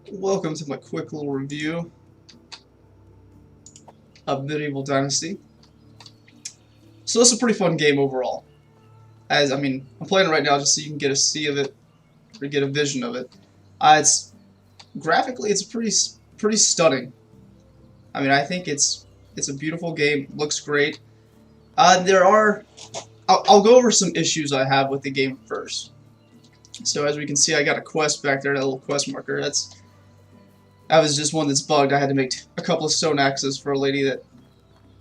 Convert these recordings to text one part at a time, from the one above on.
Welcome to my quick little review of Medieval Dynasty. So this is a pretty fun game overall. I'm playing it right now just so you can get a see of it, or get a vision of it. It's graphically, it's pretty stunning. I think it's a beautiful game. Looks great. I'll go over some issues I have with the game first. So as we can see, I got a quest back there, that little quest marker. That was just one that's bugged. I had to make a couple of stone axes for a lady that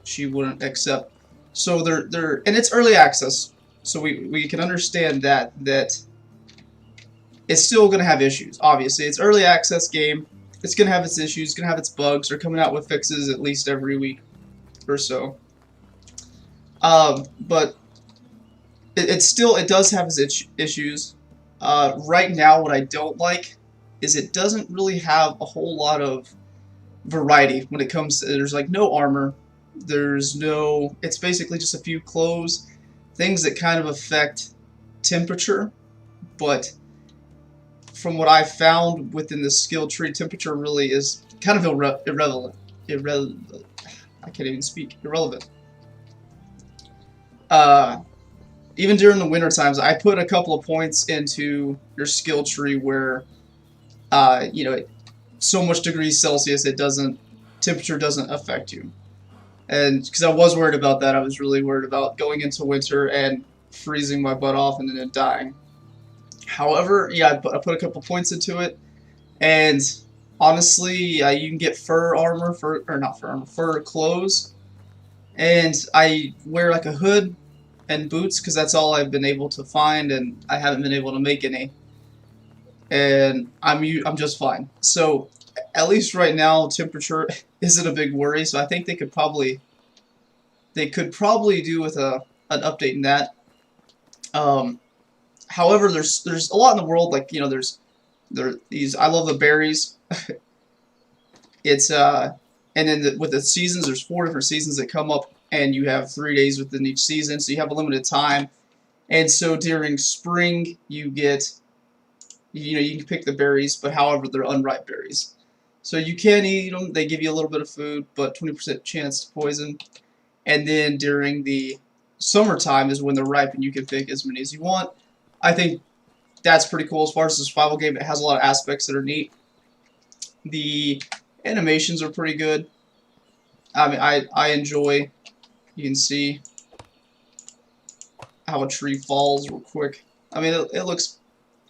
she wouldn't accept. So and it's early access, so we can understand that it's still gonna have issues. Obviously, it's early access game. It's gonna have its issues. It's gonna have its bugs. They're coming out with fixes at least every week or so. But it does have its issues. Right now, what I don't like is it doesn't really have a whole lot of variety when it comes to, there's like no armor, it's basically just a few clothes, things that kind of affect temperature, but from what I found within the skill tree, temperature really is kind of irrelevant. I can't even speak. Irrelevant. Even during the winter times, I put a couple of points into your skill tree where so much degrees Celsius temperature doesn't affect you. And because I was worried about that, I was really worried about going into winter and freezing my butt off and then dying. However, yeah, I put a couple points into it, and honestly, you can get fur armor, fur clothes, and I wear like a hood and boots because that's all I've been able to find, and I haven't been able to make any. And I'm just fine. So at least right now, temperature isn't a big worry. So I think they could probably do with an update in that. However, there's a lot in the world, like these. I love the berries. It's and then with the seasons, there's 4 different seasons that come up, and you have 3 days within each season, so you have a limited time. And so during spring, you can pick the berries, but however, they're unripe berries. So you can eat them. They give you a little bit of food, but 20% chance to poison. And then during the summertime is when they're ripe, and you can pick as many as you want. I think that's pretty cool as far as the survival game. It has a lot of aspects that are neat. The animations are pretty good. I enjoy. You can see how a tree falls real quick. It looks,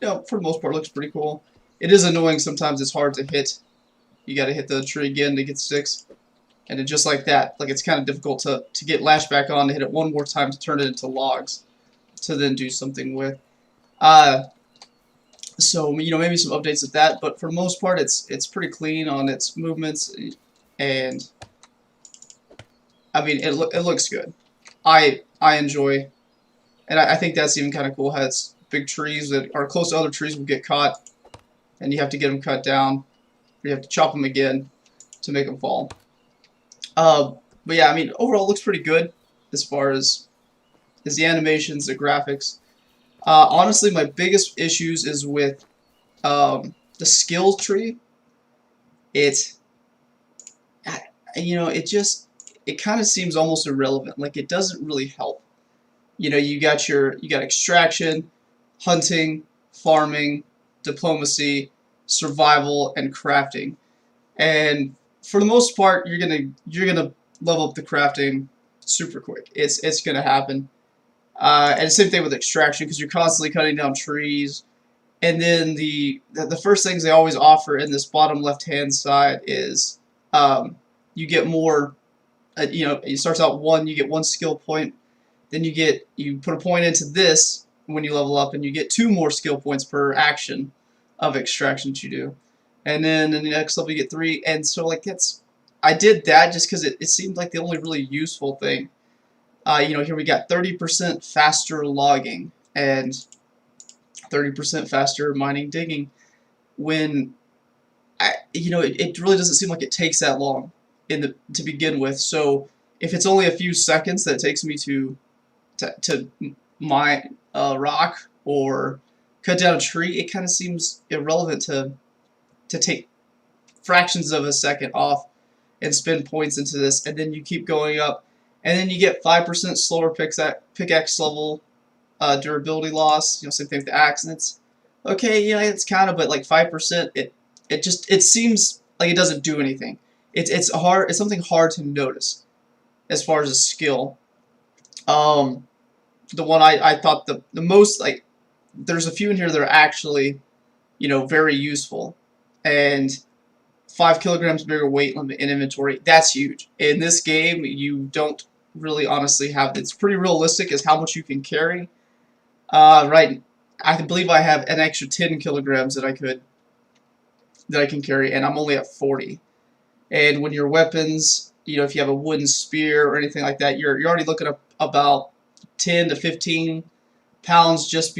for the most part, it looks pretty cool. It is annoying sometimes. It's hard to hit. You got to hit the tree again to get sticks. And just like that, like it's kind of difficult to get lashed back on, to hit it one more time to turn it into logs to then do something with. So maybe some updates at that, but for the most part, it's pretty clean on its movements, and it looks good. I enjoy, and I think that's even kind of cool. How it's big trees that are close to other trees will get caught, and you have to get them cut down, or you have to chop them again to make them fall. But yeah, overall it looks pretty good as far as the animations, the graphics. Honestly, my biggest issues is with the skill tree. It kind of seems almost irrelevant. Like it doesn't really help. You got extraction, hunting, farming, diplomacy, survival, and crafting. And for the most part, you're gonna level up the crafting super quick. It's gonna happen. And same thing with extraction, because you're constantly cutting down trees. And then the first things they always offer in this bottom left hand side is you get more. It starts out 1, you get 1 skill point. Then you put a point into this when you level up, and you get 2 more skill points per action of extraction that you do. And then in the next level you get 3, and so like I did that just because it seemed like the only really useful thing. Here we got 30% faster logging and 30% faster mining digging. When it really doesn't seem like it takes that long to begin with. So if it's only a few seconds that it takes me to mine rock or cut down a tree, it kind of seems irrelevant to take fractions of a second off and spend points into this, and then you keep going up, and then you get 5% slower pickaxe level durability loss. Same thing with the axe, and it's okay. It's kind of, but like 5%, it seems like it doesn't do anything. It's hard. It's something hard to notice as far as a skill. The one I thought the most, like, there's a few in here that are actually, very useful, and 5 kilograms bigger weight limit in inventory. That's huge. In this game, you don't really honestly have. It's pretty realistic as how much you can carry. Right, I believe I have an extra 10 kilograms that I can carry, and I'm only at 40. And when your weapons, if you have a wooden spear or anything like that, you're already looking up about 10 to 15 pounds just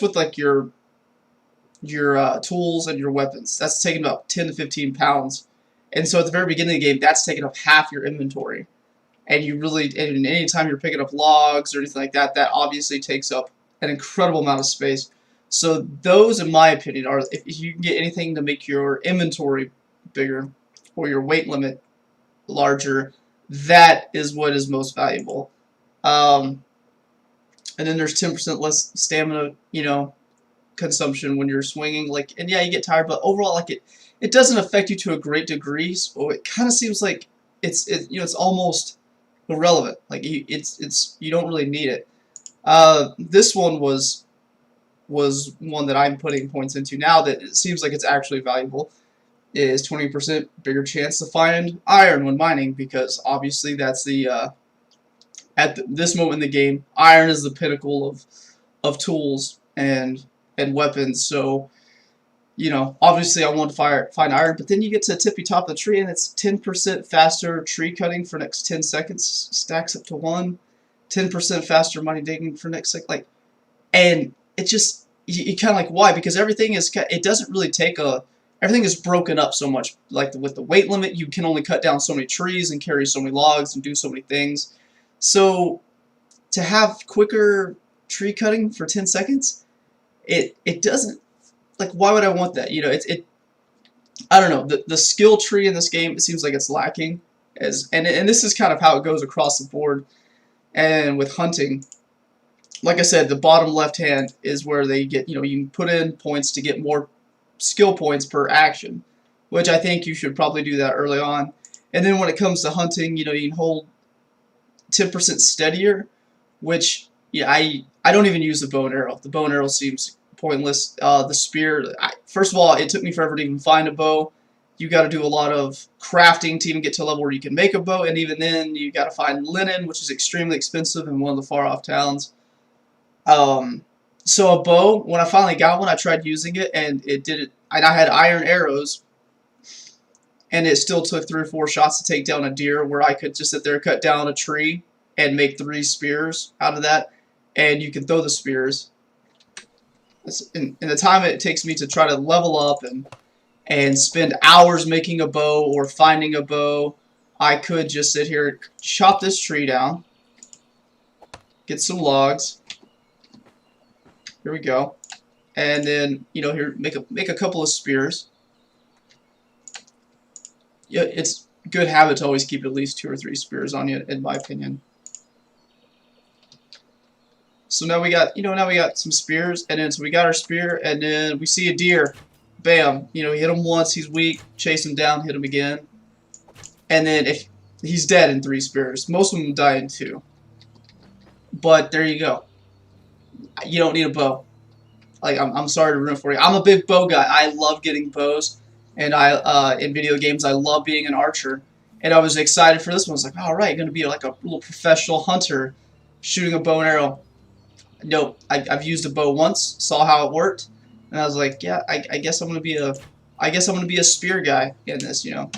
with like your tools and your weapons. That's taking about 10 to 15 pounds. And so at the very beginning of the game, that's taking up half your inventory. And and anytime you're picking up logs or anything like that, that obviously takes up an incredible amount of space. So those, in my opinion, are, if you can get anything to make your inventory bigger or your weight limit larger, that is what is most valuable. And then there's 10% less stamina, consumption when you're swinging. And yeah, you get tired, but overall, it doesn't affect you to a great degree. So it kind of seems like it's almost irrelevant. Like you don't really need it. This one was one that I'm putting points into now that it seems like it's actually valuable. Is 20% bigger chance to find iron when mining, because obviously that's this moment in the game, iron is the pinnacle of tools and weapons. So, obviously I want to find iron, but then you get to the tippy top of the tree, and it's 10% faster tree cutting for next 10 seconds, stacks up to 1, 10% faster money digging for next second, and it just, you kind of like, why? Because everything is broken up so much. Like with the weight limit, you can only cut down so many trees and carry so many logs and do so many things. So to have quicker tree cutting for 10 seconds, it doesn't, like, why would I want that? I don't know, the skill tree in this game, it seems like it's lacking, and this is kind of how it goes across the board. And with hunting, like I said, the bottom left hand is where they get, you can put in points to get more skill points per action, which I think you should probably do that early on. And then when it comes to hunting, you can hold 10% steadier, which, yeah, I don't even use the bow and arrow. The bow and arrow seems pointless. The spear, first of all, it took me forever to even find a bow. You got to do a lot of crafting to even get to a level where you can make a bow, and even then you got to find linen, which is extremely expensive in one of the far off towns. So a bow, when I finally got one, I tried using it, and it did it. And I had iron arrows, and it still took 3 or 4 shots to take down a deer, where I could just sit there, cut down a tree, and make 3 spears out of that, and you can throw the spears. In the time it takes me to try to level up and spend hours making a bow or finding a bow, I could just sit here, chop this tree down, get some logs. Here we go, and then here make a couple of spears. Yeah, it's good habit to always keep at least 2 or 3 spears on you, in my opinion. So now we got some spears, and then so we got our spear, and then we see a deer. Bam! Hit him once, he's weak. Chase him down, hit him again, and then if he's dead in 3 spears. Most of them die in 2. But there you go. You don't need a bow. Like, I'm sorry to ruin it for you. I'm a big bow guy. I love getting bows, and in video games I love being an archer. And I was excited for this one. I was like, all right, going to be like a little professional hunter, shooting a bow and arrow. No, I've used a bow once, saw how it worked, and I was like, yeah, I guess I'm gonna be a spear guy in this, So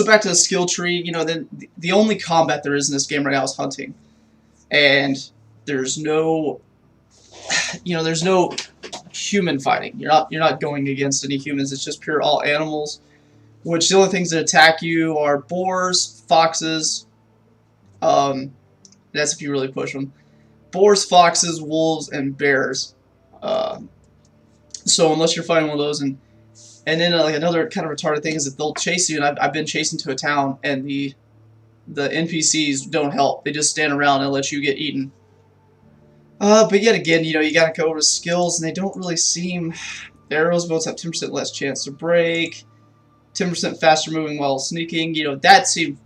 back to the skill tree, then the only combat there is in this game right now is hunting, and there's no, there's no human fighting. You're not going against any humans. It's just pure all animals, which the only things that attack you are boars, foxes. That's if you really push them. Boars, foxes, wolves, and bears. So unless you're fighting one of those, and And then like another kind of retarded thing is that they'll chase you, and I've been chased into a town, and the NPCs don't help. They just stand around and let you get eaten. But yet again, you know, you gotta go over skills, and they don't really seem. Arrows boats have 10% less chance to break, 10% faster moving while sneaking. You know, that seemed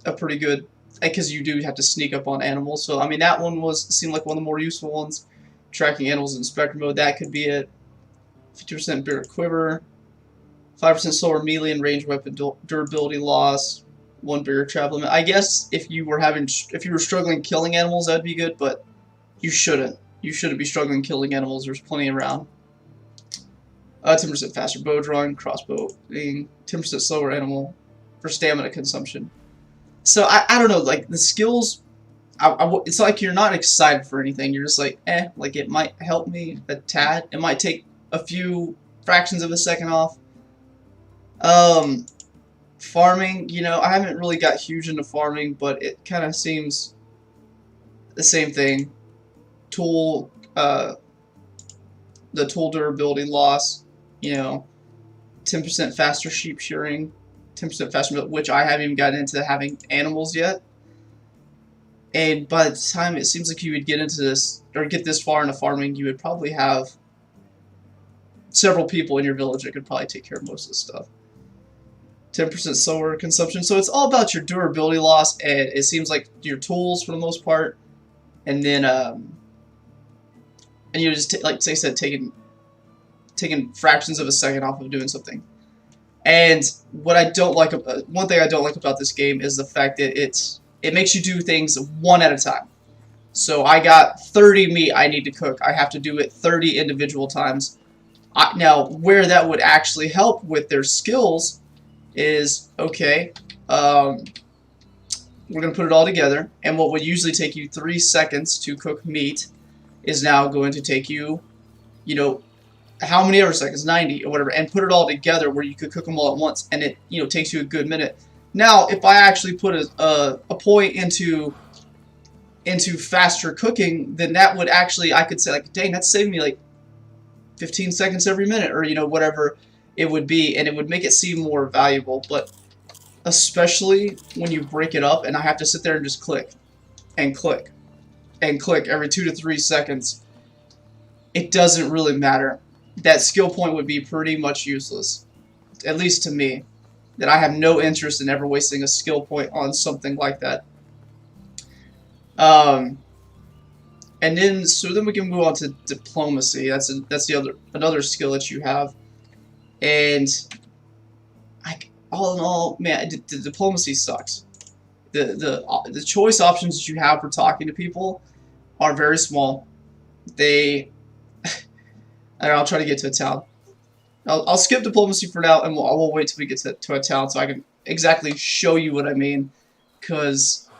a pretty good, because you do have to sneak up on animals. So I mean, that one seemed like one of the more useful ones. Tracking animals in spectrum mode, that could be it. 50% bigger quiver, 5% slower melee and range weapon durability loss, 1 bigger travel limit. I guess if you were struggling killing animals, that'd be good, but you shouldn't. You shouldn't be struggling killing animals. There's plenty around. 10% faster bow drawing, crossbow aim, 10% slower animal for stamina consumption. So I don't know, like the skills, it's like you're not excited for anything. You're just like, like it might help me a tad. It might take a few fractions of a second off. Farming, you know, I haven't really got huge into farming, but it kind of seems the same thing. Tool, the tool durability loss, you know, 10% faster sheep shearing, 10% faster, which I haven't even gotten into having animals yet. And by the time it seems like you would get into this, or get this far into farming, you would probably have several people in your village that could probably take care of most of this stuff. 10% slower consumption. So it's all about your durability loss, and it seems like your tools for the most part. And then, and you just, like I said, taking fractions of a second off of doing something. And what I don't like, one thing I don't like about this game is the fact that it makes you do things one at a time. So I got 30 meat I need to cook. I have to do it 30 individual times. Now, where that would actually help with their skills is, okay, we're going to put it all together, and what would usually take you 3 seconds to cook meat is now going to take you, you know, how many ever seconds, 90 or whatever, and put it all together where you could cook them all at once, and it, you know, takes you a good minute. Now, if I actually put a point into faster cooking, then that would actually, I could say, like, dang, that's saving me like 15 seconds every minute, or, you know, whatever it would be, and it would make it seem more valuable. But especially when you break it up and I have to sit there and just click and click and click every 2 to 3 seconds, it doesn't really matter. That skill point would be pretty much useless, at least to me, that I have no interest in ever wasting a skill point on something like that. And then, so then we can move on to diplomacy. That's another skill that you have. And all in all, man, the diplomacy sucks. The choice options that you have for talking to people are very small. I'll try to get to a town. I'll skip diplomacy for now, and we'll wait till we get to a town so I can exactly show you what I mean. Because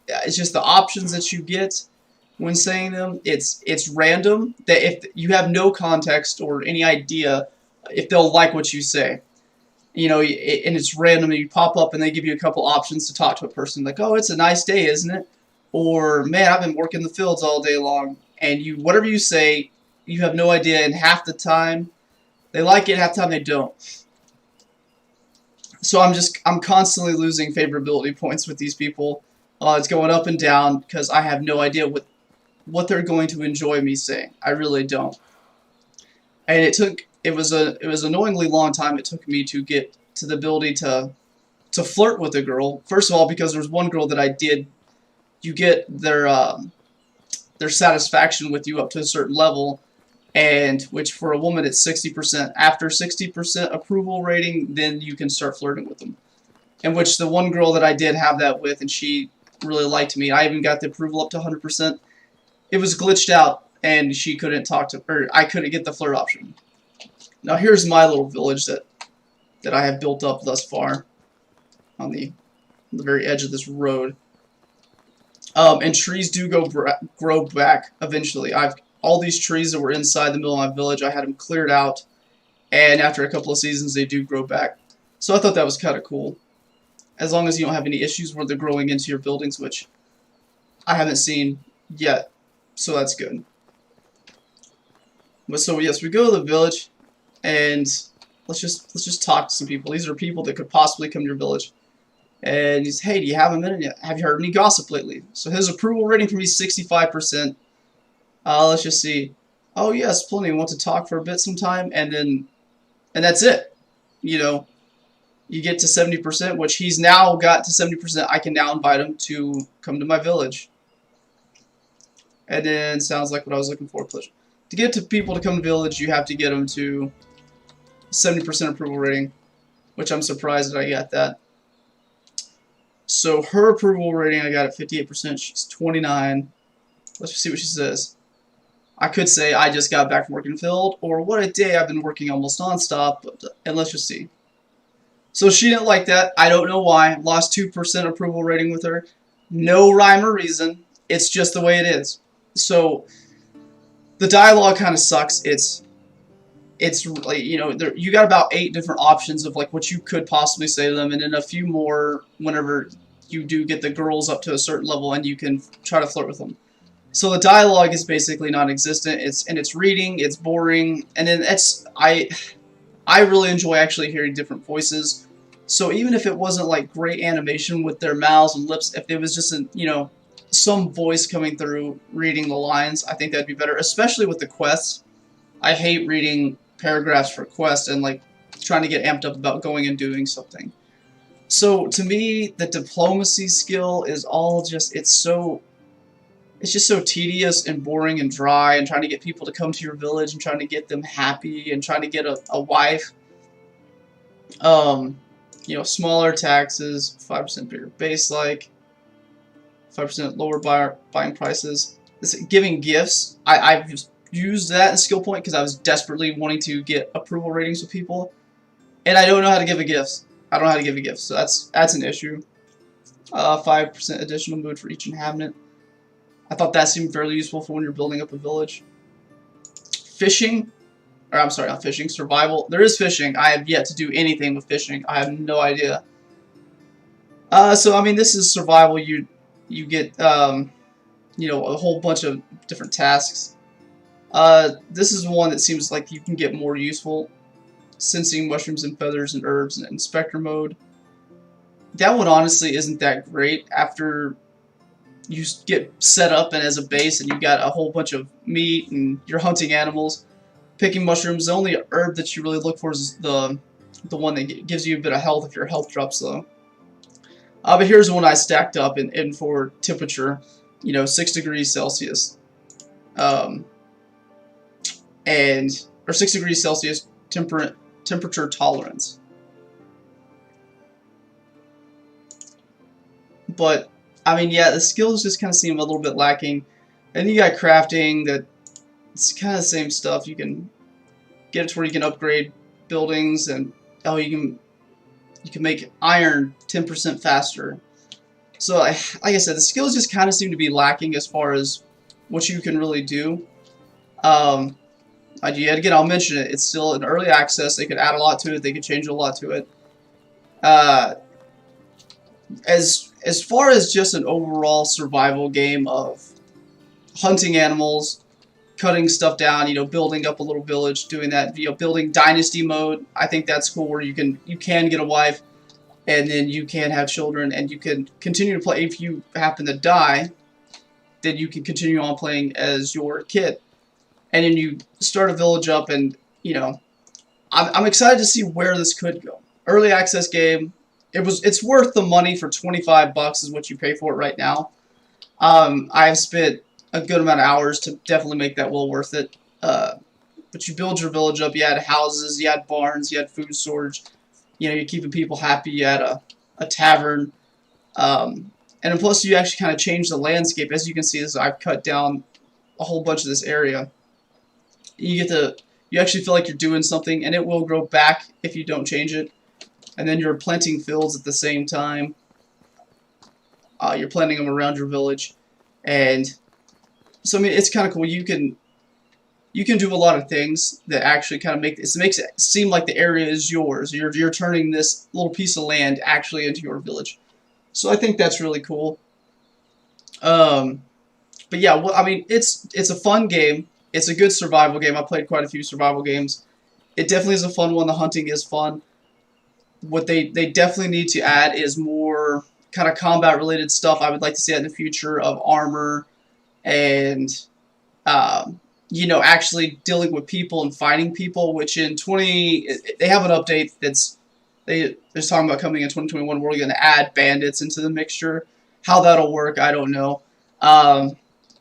it's just the options that you get when saying them. It's random. That if you have no context or any idea if they'll like what you say, you know, and it's random, and you pop up and they give you a couple options to talk to a person, like, oh, it's a nice day, isn't it? Or, man, I've been working the fields all day long, and whatever you say, you have no idea, and half the time they like it, half the time they don't. So I'm constantly losing favorability points with these people. It's going up and down because I have no idea what they're going to enjoy me saying. I really don't. And it was annoyingly long time it took me to get to the ability to flirt with a girl. First of all, because there's one girl that I did. You get their satisfaction with you up to a certain level, and which for a woman it's 60%. After 60% approval rating, then you can start flirting with them. And which the one girl that I did have that with, and she really liked me. I even got the approval up to 100%. It was glitched out, and she couldn't talk to, or I couldn't get the flirt option. Now here's my little village that I have built up thus far on the very edge of this road. And trees do grow back eventually. All these trees that were inside the middle of my village, I had them cleared out, and after a couple of seasons, they do grow back. So I thought that was kind of cool. As long as you don't have any issues where they're growing into your buildings, which I haven't seen yet, so that's good. But so yes, we go to the village, and let's just talk to some people. These are people that could possibly come to your village. And he's, hey, do you have a minute yet? Have you heard any gossip lately? So his approval rating for me is 65%. Let's just see. Oh yes, plenty. Want to talk for a bit sometime, and that's it. You know, you get to 70%, which he's now got to 70%. I can now invite him to come to my village. And then sounds like what I was looking for. To get to people to come to the village, you have to get them to 70% approval rating, which I'm surprised that I got that. So her approval rating, I got at 58%. She's 29. Let's just see what she says. I could say I just got back from working in the field, or what a day, I've been working almost nonstop. And let's just see. So she didn't like that. I don't know why. Lost 2% approval rating with her. No rhyme or reason. It's just the way it is. So the dialogue kind of sucks. It's like, you know, you got about 8 different options of like what you could possibly say to them, and then a few more whenever you do get the girls up to a certain level and you can try to flirt with them. So the dialogue is basically non-existent. It's reading, it's boring, and then I really enjoy actually hearing different voices. So even if it wasn't like great animation with their mouths and lips, if it was just you know, some voice coming through reading the lines, I think that'd be better, especially with the quests. I hate reading paragraphs for quests and like trying to get amped up about going and doing something. So to me, the diplomacy skill is all just, it's just so tedious and boring and dry, and trying to get people to come to your village and trying to get them happy and trying to get a wife. You know, smaller taxes, 5% bigger base, like 5% lower buying prices. Giving gifts, I've just used that in skill point because I was desperately wanting to get approval ratings with people, and I don't know how to give a gift. I don't know how to give a gift, so that's an issue. 5% additional mood for each inhabitant. I thought that seemed fairly useful for when you're building up a village. Fishing, or I'm sorry, not fishing, survival. There is fishing. I have yet to do anything with fishing. I have no idea. So I mean, this is survival. You get you know, a whole bunch of different tasks. This is one that seems like you can get more useful. Sensing mushrooms and feathers and herbs in inspector mode. That one honestly isn't that great after you get set up and as a base and you got a whole bunch of meat and you're hunting animals. Picking mushrooms, the only herb that you really look for is the one that gives you a bit of health if your health drops low. But here's one I stacked up in for temperature, you know, 6 degrees Celsius, or 6 degrees Celsius temperature tolerance. But I mean, yeah, the skills just kind of seem a little bit lacking. And you got crafting, that it's kind of the same stuff. You can get it to where you can upgrade buildings, and oh, you can make iron 10% faster. So, like I said, the skills just kind of seem to be lacking as far as what you can really do. Yet again, I'll mention it. It's still in early access. They could add a lot to it. They could change a lot to it. As far as just an overall survival game of hunting animals, cutting stuff down, you know, building up a little village, doing that, you know, building Dynasty mode, I think that's cool, where you can get a wife, and then you can have children, and you can continue to play. If you happen to die, then you can continue on playing as your kid. And then you start a village up, and, you know, I'm excited to see where this could go. Early access game. It's worth the money for $25 is what you pay for it right now. I've spent a good amount of hours to definitely make that well worth it. But you build your village up. You had houses, you had barns, you had food storage. You know, you're keeping people happy. You had a tavern. And then plus you actually kind of change the landscape. As you can see, I've cut down a whole bunch of this area. You actually feel like you're doing something, and it will grow back if you don't change it. And then you're planting fields at the same time. You're planting them around your village, and so I mean, it's kind of cool. You can do a lot of things that actually kind of makes it seem like the area is yours. You're turning this little piece of land actually into your village. So I think that's really cool. But yeah, I mean, it's a fun game. It's a good survival game. I played quite a few survival games. It definitely is a fun one. The hunting is fun. What they definitely need to add is more kind of combat related stuff. I would like to see that in the future of armor and um, you know, actually dealing with people and fighting people. Which in 20 they have an update that's they're talking about coming in 2021. We're going to add bandits into the mixture. How that'll work, I don't know. Um,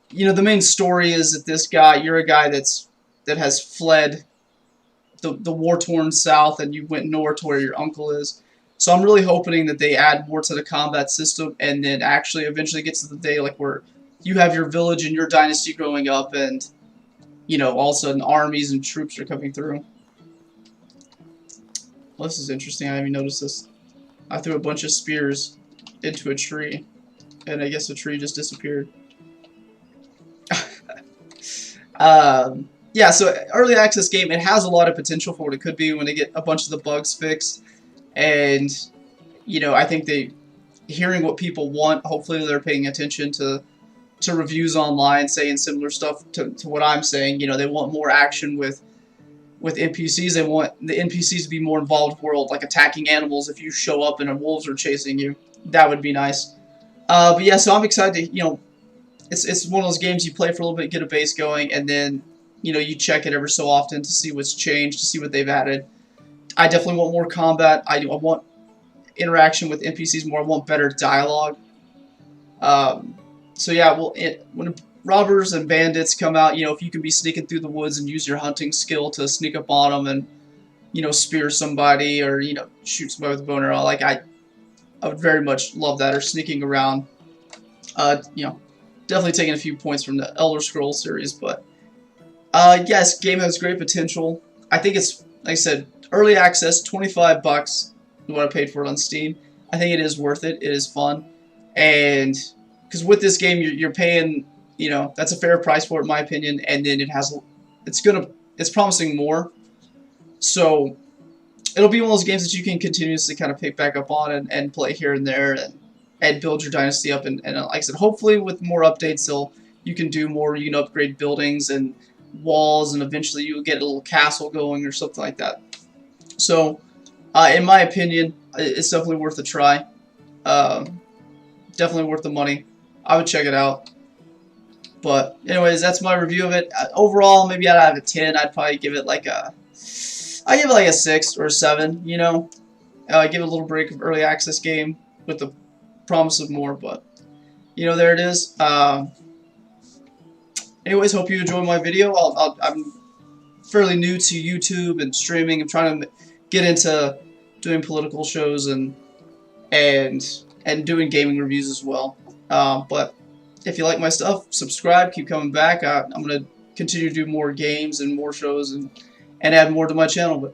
you know, the main story is that this guy, you're a guy that has fled the war-torn South, and you went north to where your uncle is. So I'm really hoping that they add more to the combat system, and then actually eventually get to the day like where you have your village and your dynasty growing up, and you know, all of a sudden armies and troops are coming through. Well, this is interesting. I didn't even notice this. I threw a bunch of spears into a tree, and I guess the tree just disappeared. Yeah, so early access game, it has a lot of potential for what it could be when they get a bunch of the bugs fixed. And, you know, I think hearing what people want, hopefully they're paying attention to reviews online saying similar stuff to what I'm saying. You know, they want more action with NPCs. They want the NPCs to be more involved world, like attacking animals. If you show up and wolves are chasing you, that would be nice. But yeah, so I'm excited to, you know, it's one of those games you play for a little bit, get a base going, and then, you know, you check it every so often to see what's changed, to see what they've added. I definitely want more combat. I want interaction with NPCs more. I want better dialogue. So yeah, well, when robbers and bandits come out, you know, if you can be sneaking through the woods and use your hunting skill to sneak up on them and, you know, spear somebody or, you know, shoot somebody with a bow and arrow, like I would very much love that. Or sneaking around, you know, definitely taking a few points from the Elder Scrolls series, but yes, game has great potential. I think it's, like I said, early access, $25 is what I paid for it on Steam. I think it is worth it. It is fun, and because with this game you're paying, you know, that's a fair price for it in my opinion, and then it's promising more. So it'll be one of those games that you can continuously kind of pick back up on and play here and there and build your dynasty up, and like I said, hopefully with more updates you can do more. You can upgrade buildings and walls, and eventually you'll get a little castle going or something like that. So in my opinion, it's definitely worth a try. Definitely worth the money. I would check it out. But anyways, that's my review of it. Overall, maybe out of a 10, I'd probably give it like a 6 or a 7. You know, give it a little break of early access game with the promise of more. But you know, there it is. Anyways, hope you enjoyed my video. I'm fairly new to YouTube and streaming. I'm trying to get into doing political shows and doing gaming reviews as well. But if you like my stuff, subscribe, keep coming back. I'm going to continue to do more games and more shows and add more to my channel. But